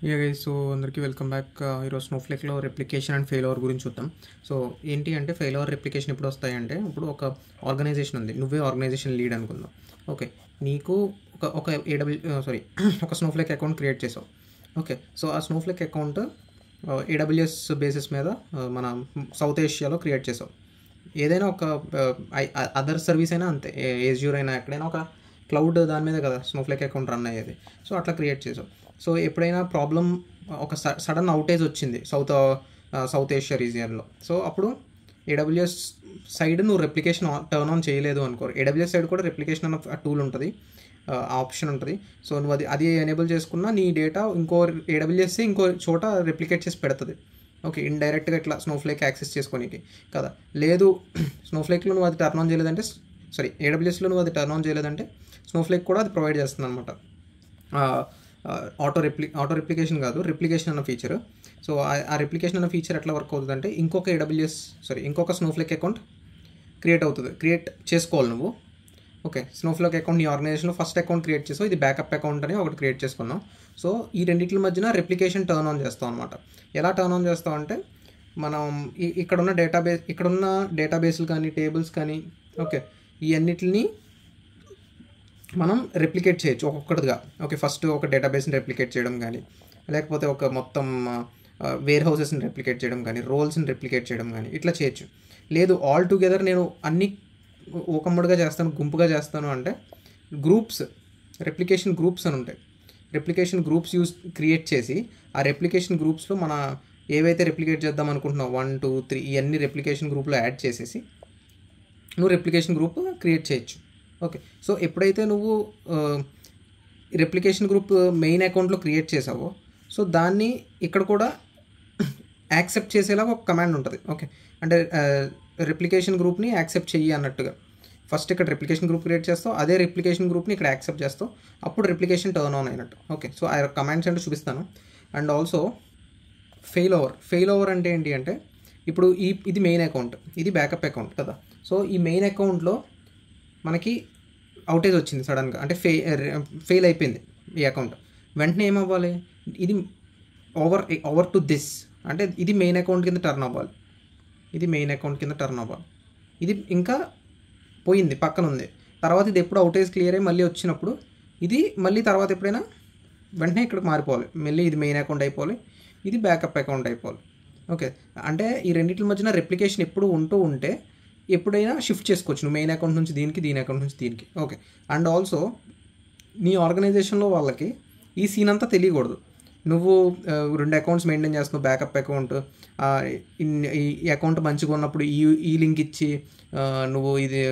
So అందరికీ welcome back. ఈరోజు స్నోఫ్లేక్లో replication and fail over గురించి చూద్దాం. సో ఏంటి అంటే ఫెయిల్ ఓవర్ రెప్లికేషన్ ఎప్పుడు వస్తాయంటే, ఇప్పుడు ఒక ఆర్గనైజేషన్ ఉంది, నువ్వే ఆర్గనైజేషన్ లీడ్ అనుకుందాం. ఓకే, నీకు ఒక ఒక ఒక స్నోఫ్లేక్ అకౌంట్ క్రియేట్ చేసావు. ఓకే, సో ఆ స్నోఫ్లేక్ అకౌంట్ ఏడబ్ల్యూఎస్ బేసిస్ మీద మన సౌత్ ఏషియాలో క్రియేట్ చేసావు. ఏదైనా ఒక అదర్ సర్వీస్ అయినా అంతే, ఏజ్యూర్ అయినా ఎక్కడైనా ఒక క్లౌడ్ దాని మీద కదా స్నోఫ్లేక్ అకౌంట్ రన్ అయ్యేది. సో అట్లా క్రియేట్ చేసావు. సో ఎప్పుడైనా ప్రాబ్లం, ఒక సడన్ అవుటేజ్ వచ్చింది సౌత్ ఏషియా రీజియన్లో, సో అప్పుడు ఏడబ్ల్యూఎస్ సైడ్ నువ్వు రెప్లికేషన్ టర్న్ ఆన్ చేయలేదు అనుకో, ఏడబ్ల్యూఎస్ సైడ్ కూడా రెప్లికేషన్ అన్న టూల్ ఉంటుంది, ఆప్షన్ ఉంటుంది. సో నువ్వు అది ఎనేబుల్ చేసుకున్నా నీ డేటా ఏడబ్ల్యూఎస్ ఇంకో చోట రెప్లికేట్ చేసి పెడుతుంది. ఓకే, ఇండైరెక్ట్గా ఇట్లా స్నోఫ్లేక్ యాక్సెస్ చేసుకోనికి కదా. లేదు స్నోఫ్లేక్లో నువ్వు అది టర్న్ ఆన్ చేయలేదంటే, ఏడబ్ల్యూఎస్లో నువ్వు అది టర్న్ ఆన్ చేయలేదంటే స్నోఫ్లేక్ కూడా అది ప్రొవైడ్ చేస్తుంది అనమాట. ఆటో రెప్లికేషన్ కాదు, రెప్లికేషన్ అన్న ఫీచర్. సో ఆ రెప్లికేషన్ అన్న ఫీచర్ ఎట్లా వర్క్ అవుతుంది అంటే, ఇంకొక స్నోఫ్లేక్ అకౌంట్ క్రియేట్ చేసుకోవాలి నువ్వు. ఓకే, స్నోఫ్లేక్ అకౌంట్ నీ ఆర్గనైజేషన్లో ఫస్ట్ అకౌంట్ క్రియేట్ చేసావు, ఇది బ్యాకప్ అకౌంట్ అని ఒకటి క్రియేట్ చేసుకున్నావు. సో ఈ రెండింటి మధ్యన రెప్లికేషన్ టర్న్ ఆన్ చేస్తాం అనమాట. ఎలా టర్న్ ఆన్ చేస్తాం అంటే, మనం ఇక్కడున్న డేటాబేస్లు కానీ టేబుల్స్ కానీ, ఓకే, ఈ అన్నిటిని మనం రెప్లికేట్ చేయొచ్చు ఒక్కొక్కటిగా. ఓకే, ఫస్ట్ ఒక డేటాబేస్ని రెప్లికేట్ చేయడం కానీ, లేకపోతే ఒక మొత్తం వేర్ హౌసెస్ని రెప్లికేట్ చేయడం కానీ, రోల్స్ని రెప్లికేట్ చేయడం కానీ ఇట్లా చేయొచ్చు. లేదు ఆల్ టుగెదర్ నేను అన్ని ఒకమ్మడిగా చేస్తాను, గుంపుగా చేస్తాను అంటే రెప్లికేషన్ గ్రూప్స్ అని ఉంటాయి. రెప్లికేషన్ గ్రూప్స్ క్రియేట్ చేసి, ఆ రెప్లికేషన్ గ్రూప్స్లో మన ఏవైతే రెప్లికేట్ చేద్దాం అనుకుంటున్నావు 1, 2, 3 ఇవన్నీ రెప్లికేషన్ గ్రూప్లో యాడ్ చేసేసి నువ్వు రెప్లికేషన్ గ్రూప్ క్రియేట్ చేయొచ్చు. ఓకే, సో ఎప్పుడైతే నువ్వు రెప్లికేషన్ గ్రూప్ మెయిన్ అకౌంట్లో క్రియేట్ చేసావో, సో దాన్ని ఇక్కడ కూడా యాక్సెప్ట్ చేసేలాగా ఒక కమాండ్ ఉంటుంది. ఓకే, అంటే రెప్లికేషన్ గ్రూప్ని యాక్సెప్ట్ చెయ్యి అన్నట్టుగా. ఫస్ట్ ఇక్కడ రెప్లికేషన్ గ్రూప్ క్రియేట్ చేస్తావు, అదే రెప్లికేషన్ గ్రూప్ని ఇక్కడ యాక్సెప్ట్ చేస్తావు, అప్పుడు రెప్లికేషన్ టర్న్ ఆన్ అయినట్టు. ఓకే, సో ఆ కమాండ్స్ అంటే చూపిస్తాను. అండ్ ఆల్సో ఫెయిల్ ఓవర్ అంటే ఏంటి అంటే, ఇప్పుడు ఇది మెయిన్ అకౌంట్, ఇది బ్యాకప్ అకౌంట్ కదా. సో ఈ మెయిన్ అకౌంట్లో మనకి అవుటేజ్ వచ్చింది సడన్గా, అంటే ఫెయిల్ అయిపోయింది ఈ అకౌంట్. వెంటనే ఏమవ్వాలి, ఇది ఓవర్ టు దిస్, అంటే ఇది మెయిన్ అకౌంట్ కింద టర్న్ అవ్వాలి. ఇది ఇంకా పోయింది, పక్కన ఉంది. తర్వాత ఇది ఎప్పుడు అవుటేజ్ క్లియర్ అయ్యి మళ్ళీ వచ్చినప్పుడు ఇది మళ్ళీ తర్వాత ఎప్పుడైనా వెంటనే ఇక్కడికి మారిపోవాలి, మళ్ళీ ఇది మెయిన్ అకౌంట్ అయిపోవాలి, ఇది బ్యాకప్ అకౌంట్ అయిపోవాలి. ఓకే, అంటే ఈ రెండింటి మధ్యన రెప్లికేషన్ ఎప్పుడు ఉంటే ఎప్పుడైనా షిఫ్ట్ చేసుకోవచ్చు నువ్వు, మెయిన్ అకౌంట్ నుంచి దీని అకౌంట్ నుంచి దీనికి. ఓకే, అండ్ ఆల్సో నీ ఆర్గనైజేషన్లో వాళ్ళకి ఈ సీన్ అంతా తెలియకూడదు. నువ్వు 2 అకౌంట్స్ మెయింటైన్ చేస్తున్నావు, బ్యాకప్ అకౌంట్, ఈ అకౌంట్ మంచిగా ఉన్నప్పుడు ఈ లింక్ ఇచ్చి నువ్వు ఇది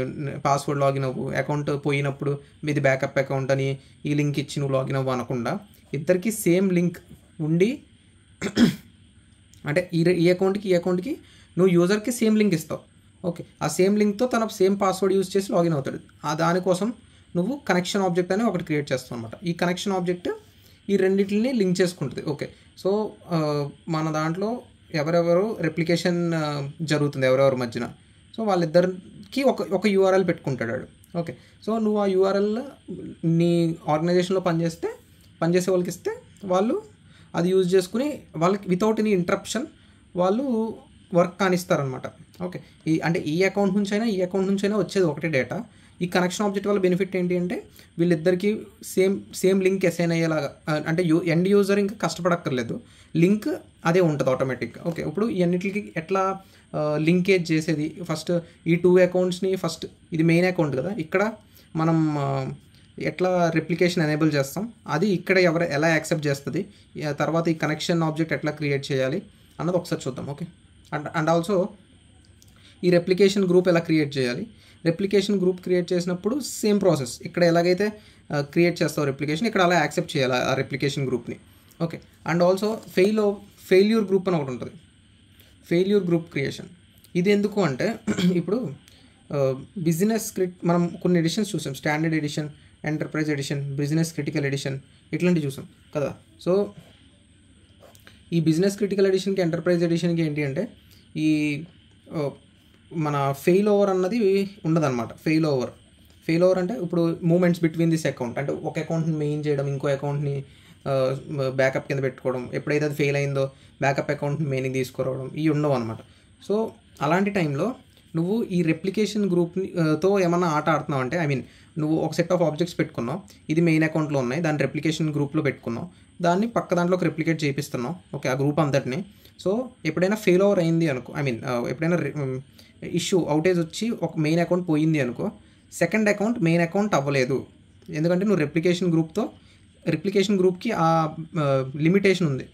పాస్వర్డ్ లాగిన్ అవ్వు, అకౌంట్ పోయినప్పుడు ఇది బ్యాకప్ అకౌంట్ అని ఈ లింక్ ఇచ్చి నువ్వు లాగిన్ అవ్వు అనకుండా, ఇద్దరికి సేమ్ లింక్ ఉండి అంటే ఈ అకౌంట్కి నువ్వు యూజర్కి సేమ్ లింక్ ఇస్తావు. ఓకే, ఆ సేమ్ లింక్తో తన సేమ్ పాస్వర్డ్ యూజ్ చేసి లాగిన్ అవుతాడు. దానికోసం నువ్వు కనెక్షన్ ఆబ్జెక్ట్ అని ఒకటి క్రియేట్ చేస్తావు అనమాట. ఈ కనెక్షన్ ఆబ్జెక్ట్ ఈ రెండింటిని లింక్ చేసుకుంటుంది. ఓకే, సో మన దాంట్లో ఎవరెవరు రెప్లికేషన్ జరుగుతుంది ఎవరెవరి మధ్యన, సో వాళ్ళిద్దరికి ఒక యూఆర్ఎల్ పెట్టుకుంటాడు. ఓకే, సో నువ్వు ఆ యూఆర్ఎల్ నీ ఆర్గనైజేషన్లో పనిచేసే వాళ్ళకి ఇస్తే వాళ్ళు అది యూజ్ చేసుకుని వాళ్ళకి వితౌట్ ఎనీ ఇంటరప్షన్ వాళ్ళు వర్క్ కానిస్తారనమాట. ఓకే, ఈ అకౌంట్ నుంచి అయినా వచ్చేది ఒకటే డేటా. ఈ కనెక్షన్ ఆబ్జెక్ట్ వల్ల బెనిఫిట్ ఏంటి అంటే, వీళ్ళిద్దరికీ సేమ్ లింక్ అసైన్ అయ్యేలాగా, అంటే ఎండ్ యూజర్ ఇంకా కష్టపడక్కర్లేదు, లింక్ అదే ఉంటుంది ఆటోమేటిక్గా. ఓకే, ఇప్పుడు ఈ అన్నిటికి ఎట్లా లింకేజ్ చేసేది, ఫస్ట్ ఈ 2 అకౌంట్స్ని, ఫస్ట్ ఇది మెయిన్ అకౌంట్ కదా, ఇక్కడ మనం ఎట్లా రెప్లికేషన్ ఎనేబుల్ చేస్తాం, అది ఇక్కడ ఎలా యాక్సెప్ట్ చేస్తుంది, తర్వాత ఈ కనెక్షన్ ఆబ్జెక్ట్ ఎట్లా క్రియేట్ చేయాలి అన్నది ఒకసారి చూద్దాం. ఓకే, అండ్ ఆల్సో ఈ రెప్లికేషన్ గ్రూప్ ఎలా క్రియేట్ చేయాలి. రెప్లికేషన్ గ్రూప్ క్రియేట్ చేసినప్పుడు సేమ్ ప్రాసెస్, ఇక్కడ ఎలాగైతే క్రియేట్ చేస్తావు రెప్లికేషన్, ఇక్కడ అలా యాక్సెప్ట్ చేయాలి ఆ రెప్లికేషన్ గ్రూప్ని. Okay, and also failure group అని ఒకటి ఉంటుంది, ఫెయిల్యూర్ గ్రూప్ క్రియేషన్. ఇది ఎందుకు అంటే, ఇప్పుడు మనం కొన్ని ఎడిషన్స్ చూసాం, standard edition, enterprise edition, business critical edition, ఇట్లాంటివి చూసాం కదా. సో ఈ బిజినెస్ క్రిటికల్ ఎడిషన్కి, ఎంటర్ప్రైజ్ ఎడిషన్కి ఏంటి అంటే, ఈ మన ఫెయిల్ ఓవర్ అన్నది ఉండదన్నమాట. ఫెయిల్ ఓవర్ అంటే ఇప్పుడు మూమెంట్స్ బిట్వీన్ దిస్ అకౌంట్, అంటే ఒక అకౌంట్ని మెయిన్ చేయడం, ఇంకో అకౌంట్ని బ్యాకప్ కింద పెట్టుకోవడం, ఎప్పుడైతే అది ఫెయిల్ అయిందో బ్యాకప్ అకౌంట్ మెయిన్కి తీసుకురావడం ఇవి ఉండవు అనమాట. సో అలాంటి టైంలో నువ్వు ఈ రెప్లికేషన్ గ్రూప్తో ఏమన్నా ఆట ఆడుతున్నావు అంటే, ఐ మీన్ నువ్వు ఒక సెట్ ఆఫ్ ఆబ్జెక్ట్స్ పెట్టుకున్నావు, ఇది మెయిన్ అకౌంట్లో ఉన్నాయి, దాన్ని రెప్లికేషన్ గ్రూప్లో పెట్టుకున్నావు, దాన్ని పక్క దాంట్లోకి రెప్లికేట్ చేపిస్తున్నావు, ఓకే, ఆ గ్రూప్ అంతటిని. సో ఎప్పుడైనా ఫెయిల్ ఓవర్ అయింది అనుకో, ఐ మీన్ ఎప్పుడైనా ఇష్యూ అవుటేజ్ వచ్చి ఒక మెయిన్ అకౌంట్ పోయింది అనుకో, సెకండ్ అకౌంట్ మెయిన్ అకౌంట్ అవ్వలేదు. ఎందుకంటే నువ్వు రెప్లికేషన్ గ్రూప్కి ఆ లిమిటేషన్ ఉంది.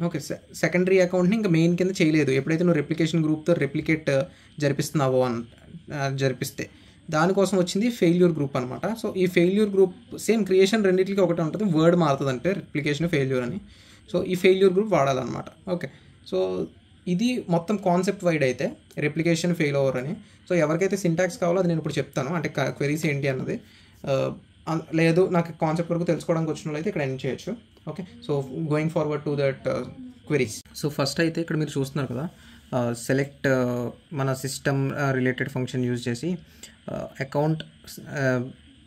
ఓకే, సెకండరీ అకౌంట్ని ఇంకా మెయిన్ కింద చేయలేదు ఎప్పుడైతే నువ్వు రెప్లికేషన్ గ్రూప్తో రెప్లికేట్ జరిపిస్తున్నావో జరిపిస్తే. దానికోసం వచ్చింది ఫెయిల్యూర్ గ్రూప్ అనమాట. సో ఈ ఫెయిల్యూర్ గ్రూప్ సేమ్ క్రియేషన్ రెండింటికి ఒకటే ఉంటుంది, వర్డ్ మారుతుంది అంటే రెప్లికేషన్ ఫెయిల్యూర్ అని. సో ఈ ఫెయిల్యూర్ గ్రూప్ వాడాలన్నమాట. ఓకే, సో ఇది మొత్తం కాన్సెప్ట్ వైడ్ అయితే రెప్లికేషన్ ఫెయిల్ ఓవర్ అని. సో ఎవరికైతే సింటాక్స్ కావాలో అది నేను ఇప్పుడు చెప్తాను, అంటే క్వెరీస్ ఏంటి అన్నది. లేదు నాకు కాన్సెప్ట్ వరకు తెలుసుకోవడానికి వచ్చిన అయితే ఇక్కడ ఎండ్ చేయొచ్చు. Okay, so going forward to that queries. So first అయితే ఇక్కడ మీరు చూస్తున్నారు కదా, సెలెక్ట్ మన సిస్టమ్ రిలేటెడ్ ఫంక్షన్ యూజ్ చేసి అకౌంట్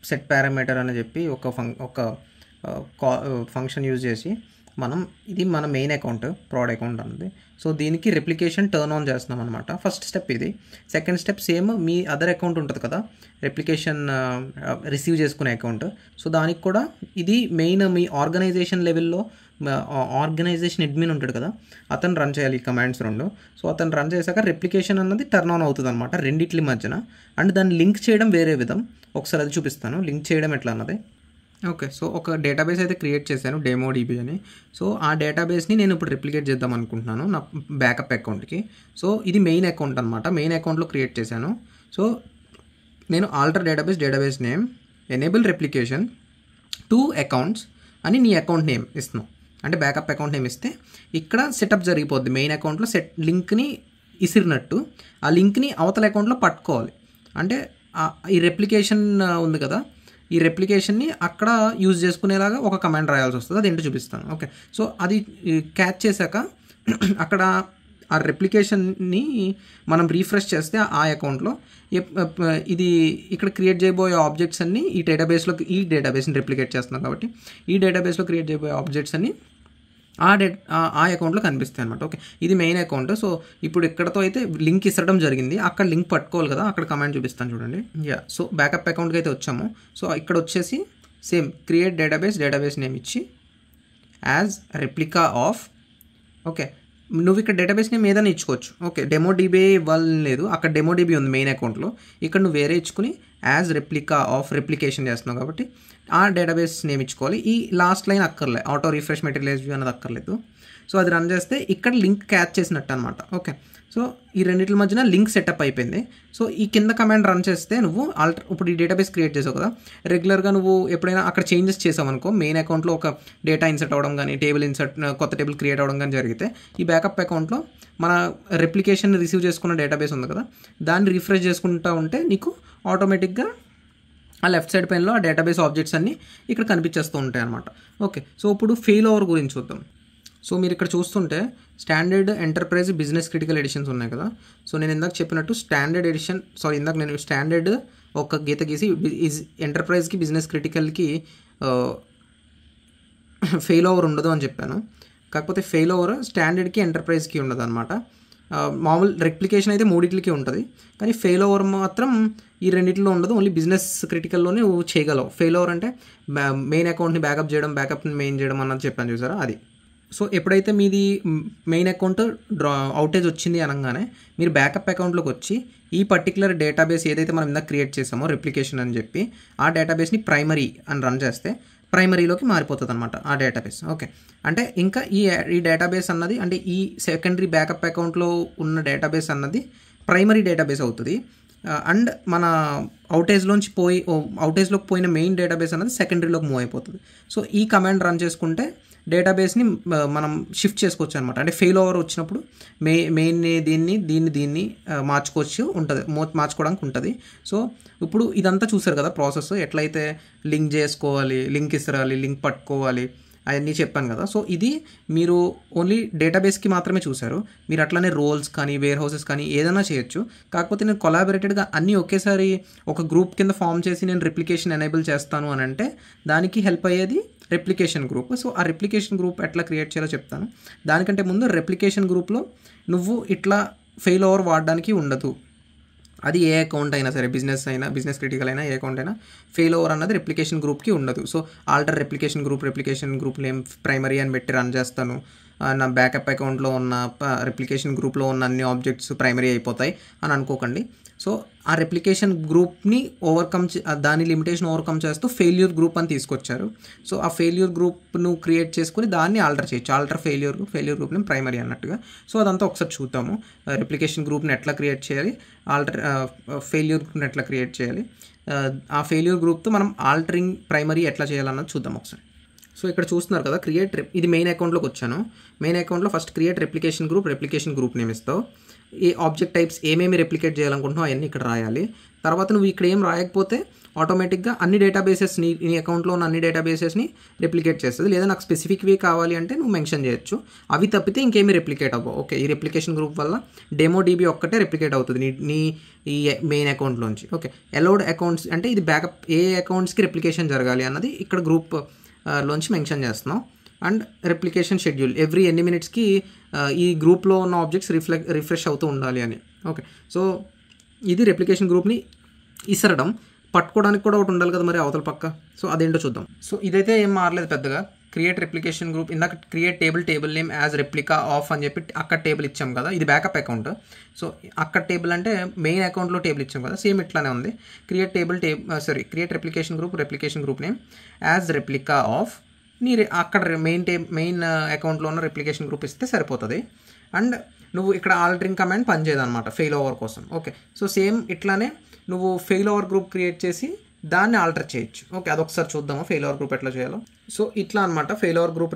సెట్ పారామీటర్ అని చెప్పి ఒక ఫంక్షన్ యూజ్ చేసి మనం ఇది మన మెయిన్ అకౌంట్ ప్రాడ్ అకౌంట్ అన్నది. సో దీనికి రెప్లికేషన్ టర్న్ ఆన్ చేస్తున్నాం అనమాట. ఫస్ట్ స్టెప్ ఇది. సెకండ్ స్టెప్ సేమ్ మీ అదర్ అకౌంట్ ఉంటుంది కదా, రెప్లికేషన్ రిసీవ్ చేసుకునే అకౌంట్. సో దానికి కూడా ఇది మెయిన్ మీ ఆర్గనైజేషన్ లెవెల్లో ఆర్గనైజేషన్ అడ్మిన్ ఉంటాడు కదా, అతను రన్ చేయాలి ఈ కమాండ్స్ రెండు. సో అతను రన్ చేశాక రెప్లికేషన్ అన్నది టర్న్ ఆన్ అవుతుంది అనమాట రెండిట్ల మధ్యన. అండ్ దాన్ని లింక్ చేయడం వేరే విధం, ఒకసారి అది చూపిస్తాను లింక్ చేయడం ఎట్లా అన్నది. ఓకే, సో ఒక డేటాబేస్ అయితే క్రియేట్ చేశాను DemoDB అని. సో ఆ డేటాబేస్ని నేను ఇప్పుడు రెప్లికేట్ చేద్దాం అనుకుంటున్నాను నా బ్యాకప్ అకౌంట్కి. సో ఇది మెయిన్ అకౌంట్ అనమాట, మెయిన్ అకౌంట్లో క్రియేట్ చేశాను. సో నేను alter database name enable replication 2 accounts అని నీ అకౌంట్ నేమ్ ఇస్తున్నాం, అంటే బ్యాకప్ అకౌంట్ నేమ్ ఇస్తే ఇక్కడ సెటప్ జరిగిపోద్ది. మెయిన్ అకౌంట్లో లింక్ని ఇసిరినట్టు ఆ లింక్ని అవతల అకౌంట్లో పట్టుకోవాలి. అంటే ఈ రెప్లికేషన్ ఉంది కదా, ఈ రెప్లికేషన్ని అక్కడ యూజ్ చేసుకునేలాగా ఒక కమాండ్ రాయాల్సి వస్తుంది, అది ఏంటో చూపిస్తాను. ఓకే, సో అది క్యాచ్ చేశాక అక్కడ ఆ రెప్లికేషన్ని మనం రీఫ్రెష్ చేస్తే ఆ అకౌంట్లో ఇది ఇక్కడ క్రియేట్ చేయబోయే ఆబ్జెక్ట్స్ అన్నీ ఈ డేటాబేస్ని రెప్లికేట్ చేస్తున్నాం కాబట్టి ఈ డేటాబేస్లో క్రియేట్ చేయబోయే ఆబ్జెక్ట్స్ అన్నీ ఆ అకౌంట్లో కనిపిస్తాయి అనమాట. ఓకే, ఇది మెయిన్ అకౌంట్. సో ఇప్పుడు ఇక్కడతో అయితే లింక్ ఇస్తడం జరిగింది, అక్కడ లింక్ పట్టుకోవాలి కదా, అక్కడ కమాండ్ చూపిస్తాను చూడండి. సో బ్యాకప్ అకౌంట్కి అయితే వచ్చాము. సో ఇక్కడ వచ్చేసి సేమ్ క్రియేట్ డేటాబేస్ నేమ్ ఇచ్చి యాజ్ రెప్లికా ఆఫ్. ఓకే, నువ్వు ఇక్కడ డేటాబేస్ నేమ్ ఏదైనా ఇచ్చుకోవచ్చు. ఓకే, DemoDB ఇవ్వాలని లేదు, అక్కడ DemoDB ఉంది మెయిన్ అకౌంట్లో, ఇక్కడ నువ్వు వేరే ఇచ్చుకుని యాజ్ రెప్లికా ఆఫ్ రెప్లికేషన్ చేస్తున్నావు కాబట్టి ఆ డేటాబేస్ నేమ్ ఇచ్చుకోవాలి. ఈ లాస్ట్ లైన్ అక్కర్లే, ఆటో రిఫ్రెష్ మెటీరియలైజ్ వ్యూ అనేది అక్కర్లేదు. సో అది రన్ చేస్తే ఇక్కడ లింక్ క్యాచ్ చేసినట్టు అనమాట. ఓకే, సో ఈ రెండింటి మధ్యన లింక్ సెటప్ అయిపోయింది. సో ఈ కింద కమాండ్ రన్ చేస్తే నువ్వు ఇప్పుడు ఈ డేటాబేస్ క్రియేట్ చేసావు కదా, రెగ్యులర్గా నువ్వు ఎప్పుడైనా అక్కడ చేంజెస్ చేసావు అనుకో, మెయిన్ అకౌంట్లో ఒక డేటా ఇన్సర్ట్ అవ్వడం కానీ కొత్త టేబుల్ క్రియేట్ అవ్వడం కానీ జరిగితే ఈ బ్యాకప్ అకౌంట్లో మన రెప్లికేషన్ రిసీవ్ చేసుకున్న డేటాబేస్ ఉంది కదా, దాన్ని రిఫ్రెష్ చేసుకుంటూ ఉంటే నీకు ఆటోమేటిక్గా ఆ లెఫ్ట్ సైడ్ పైనలో ఆ డేటాబేస్ ఆబ్జెక్ట్స్ అన్నీ ఇక్కడ కనిపించేస్తూ ఉంటాయి అనమాట. ఓకే, సో ఇప్పుడు ఫెయిల్ ఓవర్ గురించి చూద్దాం. సో మీరు ఇక్కడ చూస్తుంటే standard, enterprise, business critical editions ఉన్నాయి కదా. సో నేను ఇందాక చెప్పినట్టు నేను స్టాండర్డ్ ఒక గీత గీసి ఎంటర్ప్రైజ్కి, బిజినెస్ క్రిటికల్కి ఫెయిల్ ఓవర్ ఉండదు అని చెప్పాను. కాకపోతే ఫెయిల్ ఓవర్ స్టాండర్డ్కి, ఎంటర్ప్రైజ్కి ఉండదు అనమాట. మామూలు రెప్లికేషన్ అయితే మూడింటికి ఉంటుంది, కానీ ఫెయిల్ ఓవర్ మాత్రం ఈ రెండింటిలో ఉండదు, ఓన్లీ బిజినెస్ క్రిటికల్లోనే నువ్వు చేయగలవు. ఫెయిల్ ఓవర్ అంటే మెయిన్ అకౌంట్ని బ్యాకప్ చేయడం, బ్యాకప్ని మెయిన్ చేయడం అన్నది చెప్పాను చూసారా, అది. సో ఎప్పుడైతే మీది మెయిన్ అకౌంట్ అవుటేజ్ వచ్చింది అనగానే మీరు బ్యాకప్ అకౌంట్లోకి వచ్చి ఈ పర్టికులర్ డేటాబేస్ ఏదైతే మనం ఇందాక క్రియేట్ చేసామో రెప్లికేషన్ అని చెప్పి ఆ డేటాబేస్ని ప్రైమరీ అని రన్ చేస్తే ప్రైమరీలోకి మారిపోతుంది అనమాట ఆ డేటాబేస్. ఓకే, అంటే ఇంకా ఈ డేటాబేస్ అన్నది, అంటే ఈ సెకండరీ బ్యాకప్ అకౌంట్లో ఉన్న డేటాబేస్ అన్నది ప్రైమరీ డేటాబేస్ అవుతుంది. అండ్ మన అవుటేజ్లోకి పోయిన మెయిన్ డేటాబేస్ అన్నది సెకండరీలోకి మూవ్ అయిపోతుంది. సో ఈ కమాండ్ రన్ చేసుకుంటే డేటాబేస్ని మనం షిఫ్ట్ చేసుకోవచ్చు అనమాట. అంటే ఫెయిల్ ఓవర్ వచ్చినప్పుడు మెయిన్ని దీన్ని మార్చుకోవడానికి ఉంటుంది. సో ఇప్పుడు ఇదంతా చూసారు కదా ప్రాసెస్, ఎట్లయితే లింక్ చేసుకోవాలి, లింక్ ఇసరాలి, లింక్ పట్టుకోవాలి, అవన్నీ చెప్పాను కదా. సో ఇది మీరు ఓన్లీ డేటాబేస్కి మాత్రమే చూశారు. మీరు అట్లానే రోల్స్ కానీ వేర్ హౌసెస్ కానీ ఏదైనా చేయొచ్చు. కాకపోతే నేను కొలాబరేటెడ్గా అన్నీ ఒకేసారి ఒక గ్రూప్ కింద ఫామ్ చేసి నేను రెప్లికేషన్ ఎనేబుల్ చేస్తాను అని అంటే దానికి హెల్ప్ అయ్యేది రెప్లికేషన్ గ్రూప్. సో ఆ రెప్లికేషన్ గ్రూప్ ఎట్లా క్రియేట్ చేయాలో చెప్తాను. దానికంటే ముందు రెప్లికేషన్ గ్రూప్లో నువ్వు ఇట్లా ఫెయిల్ ఓవర్ వాడడానికి ఉండదు. అది ఏ అకౌంట్ అయినా సరే, బిజినెస్ క్రిటికల్ అయినా ఏ అకౌంట్ అయినా ఫెయిల్ ఓవర్ అన్నది రెప్లికేషన్ గ్రూప్కి ఉండదు. So alter replication group name primary అని పెట్టి రన్ చేస్తాను, నా బ్యాకప్ అకౌంట్లో ఉన్న రెప్లికేషన్ గ్రూప్లో ఉన్న అన్ని ఆబ్జెక్ట్స్ ప్రైమరీ అయిపోతాయి అని అనుకోకండి. సో ఆ రెప్లికేషన్ గ్రూప్ని దాని లిమిటేషన్ ఓవర్కమ్ చేస్తూ ఫెయిల్యూర్ గ్రూప్ అని తీసుకొచ్చారు. సో ఆ ఫెయిల్యూర్ గ్రూప్ను క్రియేట్ చేసుకుని దాన్ని ఆల్టర్ చేయొచ్చు. ఆల్టర్ ఫెయిల్యూర్ గ్రూప్ని ప్రైమరీ అన్నట్టుగా. సో అదంతా ఒకసారి చూద్దాము. రెప్లికేషన్ గ్రూప్ని ఎట్లా క్రియేట్ చేయాలి, ఫెయిల్యూర్ గ్రూప్ని ఎట్లా క్రియేట్ చేయాలి, ఆ ఫెయిల్యూర్ గ్రూప్తో మనం ఆల్టరింగ్ ప్రైమరీ ఎట్లా చేయాలన్నది చూద్దాం ఒకసారి. సో ఇక్కడ చూస్తున్నారు కదా, ఇది మెయిన్ అకౌంట్లోకి వచ్చాను. మెయిన్ అకౌంట్లో first create replication group name ఇస్తావు. ఈ ఆబ్జెక్ట్ టైప్స్ ఏమేమి రెప్లికేట్ చేయాలనుకుంటున్నావు అవన్నీ ఇక్కడ రాయాలి. తర్వాత నువ్వు ఇక్కడ ఏం రాయకపోతే ఆటోమేటిక్గా అన్ని డేటాబేసెస్ని, నీ అకౌంట్లో ఉన్న అన్ని డేటాబేసెస్ని రెప్లికేట్ చేస్తుంది. లేదా నాకు స్పెసిఫిక్వి కావాలి అంటే నువ్వు మెన్షన్ చేయొచ్చు. అవి తప్పితే ఇంకేమీ రెప్లికేట్ అవ్వవు. ఓకే, ఈ రెప్లికేషన్ గ్రూప్ వల్ల DemoDB ఒక్కటే రెప్లికేట్ అవుతుంది నీ ఈ మెయిన్ అకౌంట్లోంచి. ఓకే, అలౌడ్ అకౌంట్స్ అంటే ఇది బ్యాకప్ ఏ అకౌంట్స్కి రెప్లికేషన్ జరగాలి అన్నది ఇక్కడ గ్రూప్ లోంచి మెన్షన్ చేస్తున్నాం. అండ్ రెప్లికేషన్ షెడ్యూల్ ఎవ్రీ ఎన్ని మినిట్స్కి ఈ గ్రూప్లో ఉన్న ఆబ్జెక్ట్స్ రిఫ్రెష్ అవుతూ ఉండాలి అని. ఓకే, సో ఇది రెప్లికేషన్ గ్రూప్ని ఇసరడం. పట్టుకోవడానికి కూడా ఒకటి ఉండాలి కదా మరి అవతల పక్క. సో అదేంటో చూద్దాం. సో ఇదైతే ఏం మారలేదు పెద్దగా. క్రియేట్ రెప్లికేషన్ గ్రూప్, ఇందాక create table name as replica of అని చెప్పి అక్కడ టేబుల్ ఇచ్చాం కదా, ఇది బ్యాకప్ అకౌంట్. సో అక్కడ టేబుల్ అంటే మెయిన్ అకౌంట్లో టేబుల్ ఇచ్చాం కదా, సేమ్ ఇట్లానే ఉంది. Create replication group name as replica of అక్కడ మెయిన్ అకౌంట్లో ఉన్న రెప్లికేషన్ గ్రూప్ ఇస్తే సరిపోతుంది. అండ్ నువ్వు ఇక్కడ ఆల్టరింగ్ కమాండ్ పనిచేయదన్నమాట ఫెయిల్ ఓవర్ కోసం. ఓకే, సో సేమ్ ఇట్లానే నువ్వు ఫెయిల్ ఓవర్ గ్రూప్ క్రియేట్ చేసి దాన్ని చేయొచ్చు. ఓకే, అదొకసారి చూద్దాము ఫెయిల్ ఓవర్ గ్రూప్ ఎట్లా చేయాలో. సో ఇట్లా అనమాట ఫెయిల్ ఓవర్ గ్రూప్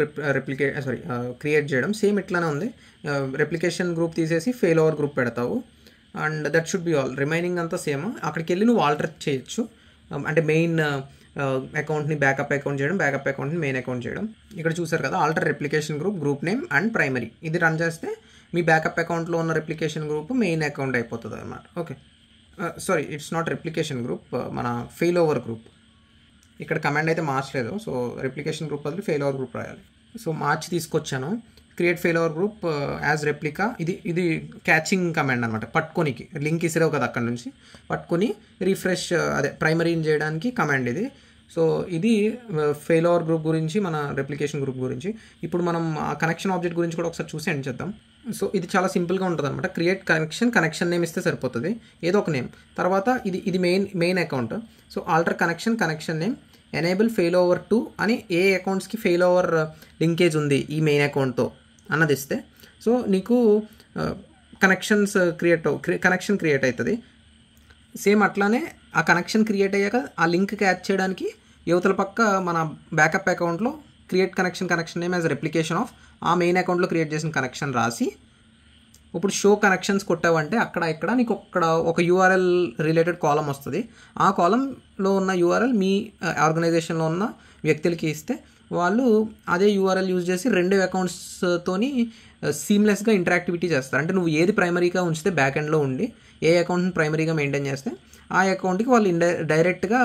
క్రియేట్ చేయడం. సేమ్ ఇట్లానే ఉంది. రెప్లికేషన్ గ్రూప్ తీసేసి ఫెయిల్ ఓవర్ గ్రూప్ పెడతావు. And that should be all. Remaining అంతా సేమ్. అక్కడికి వెళ్ళి నువ్వు ఆల్టర్ చేయొచ్చు. అంటే మెయిన్ అకౌంట్ని బ్యాకప్ అకౌంట్ చేయడం, బ్యాకప్ అకౌంట్ని మెయిన్ అకౌంట్ చేయడం. ఇక్కడ చూసారు కదా, alter replication group name and primary. ఇది రన్ చేస్తే మీ బ్యాకప్ అకౌంట్లో ఉన్న రెప్లికేషన్ గ్రూప్ మెయిన్ అకౌంట్ అయిపోతుంది అన్నమాట. Okay, it's not replication group, మన ఫెయిల్ ఓవర్ గ్రూప్. ఇక్కడ కమాండ్ అయితే మార్చలేదు. సో రెప్లికేషన్ గ్రూప్ బదులు ఫెయిల్ ఓవర్ గ్రూప్ రాయాలి. సో మార్చి తీసుకొచ్చాను. Create fail over group as replica. ఇది క్యాచింగ్ కమాండ్ అనమాట. పట్టుకోనికి లింక్ ఇసిరావు కదా, అక్కడ నుంచి పట్టుకొని రిఫ్రెష్ ప్రైమరీని చేయడానికి కమాండ్ ఇది. సో ఇది ఫెయిల్ ఓవర్ గ్రూప్ గురించి, మన రెప్లికేషన్ గ్రూప్ గురించి. ఇప్పుడు మనం ఆ కనెక్షన్ ఆబ్జెక్ట్ గురించి కూడా ఒకసారి చూసి ఎండ్ చేద్దాం. సో ఇది చాలా సింపుల్గా ఉంటుంది అనమాట. క్రియేట్ కనెక్షన్ నేమ్ ఇస్తే సరిపోతుంది, ఏదో ఒక నేమ్. తర్వాత ఇది main account. So alter connection name enable fail over to అని ఏ అకౌంట్స్కి ఫెయిల్ ఓవర్ లింకేజ్ ఉంది ఈ మెయిన్ అకౌంట్తో అన్నది ఇస్తే సో నీకు కనెక్షన్ క్రియేట్ అవుతుంది. సేమ్ అట్లానే ఆ కనెక్షన్ క్రియేట్ అయ్యాక ఆ లింక్ క్యాచ్ చేయడానికి యువతల పక్క మన బ్యాకప్ అకౌంట్లో create connection name as replication of ఆ మెయిన్ అకౌంట్లో క్రియేట్ చేసిన కనెక్షన్ రాసి ఇప్పుడు షో కనెక్షన్స్ కొట్టావంటే ఇక్కడ నీకు ఒక యూఆర్ఎల్ రిలేటెడ్ కాలం వస్తుంది. ఆ కాలంలో ఉన్న యూఆర్ఎల్ మీ ఆర్గనైజేషన్లో ఉన్న వ్యక్తులకి ఇస్తే వాళ్ళు అదే యూఆర్ఎల్ యూజ్ చేసి రెండు అకౌంట్స్తోని సీమ్లెస్గా ఇంటరాక్టివిటీ చేస్తారు. అంటే నువ్వు ఏది ప్రైమరీగా ఉంచితే బ్యాక్ ఎండ్లో ఉండి ఏ అకౌంట్ని ప్రైమరీగా మెయింటైన్ చేస్తే ఆ అకౌంట్కి వాళ్ళు డైరెక్ట్గా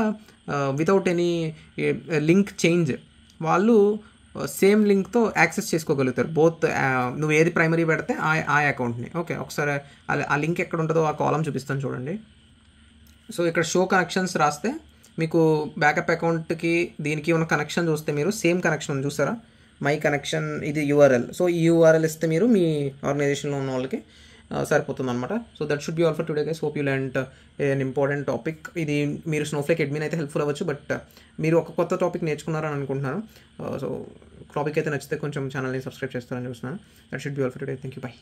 వితౌట్ ఎనీ లింక్ చేంజ్ వాళ్ళు సేమ్ లింక్తో యాక్సెస్ చేసుకోగలుగుతారు. నువ్వు ఏది ప్రైమరీ పెడితే ఆ అకౌంట్ని. ఓకే, ఒకసారి ఆ లింక్ ఎక్కడ ఉంటుందో ఆ కాలం చూపిస్తాను చూడండి. సో ఇక్కడ షో కనెక్షన్స్ రాస్తే మీకు బ్యాకప్ అకౌంట్కి దీనికి ఉన్న కనెక్షన్ చూస్తే మీరు సేమ్ కనెక్షన్ చూసారా, మై కనెక్షన్ ఇది యూఆర్ఎల్. సో ఈ యూఆర్ఎల్ ఇస్తే మీరు మీ ఆర్గనైజేషన్లో ఉన్న వాళ్ళకి సరిపోతుంది అనమాట. So that should be all for today guys. Hope you learned an important topic. ఇది మీరు స్నోఫ్లేక్ అడ్మిన్ అయితే హెల్ప్ఫుల్ అవ్వచ్చు, బట్ మీరు ఒక కొత్త టాపిక్ నేర్చుకున్నారని అనుకుంటున్నాను. సో టాపిక్ అయితే నచ్చితే కొంచెం ఛానల్ని సబ్స్క్రైబ్ చేస్తారని చూస్తున్నాను. That should be all for today. Thank you, by.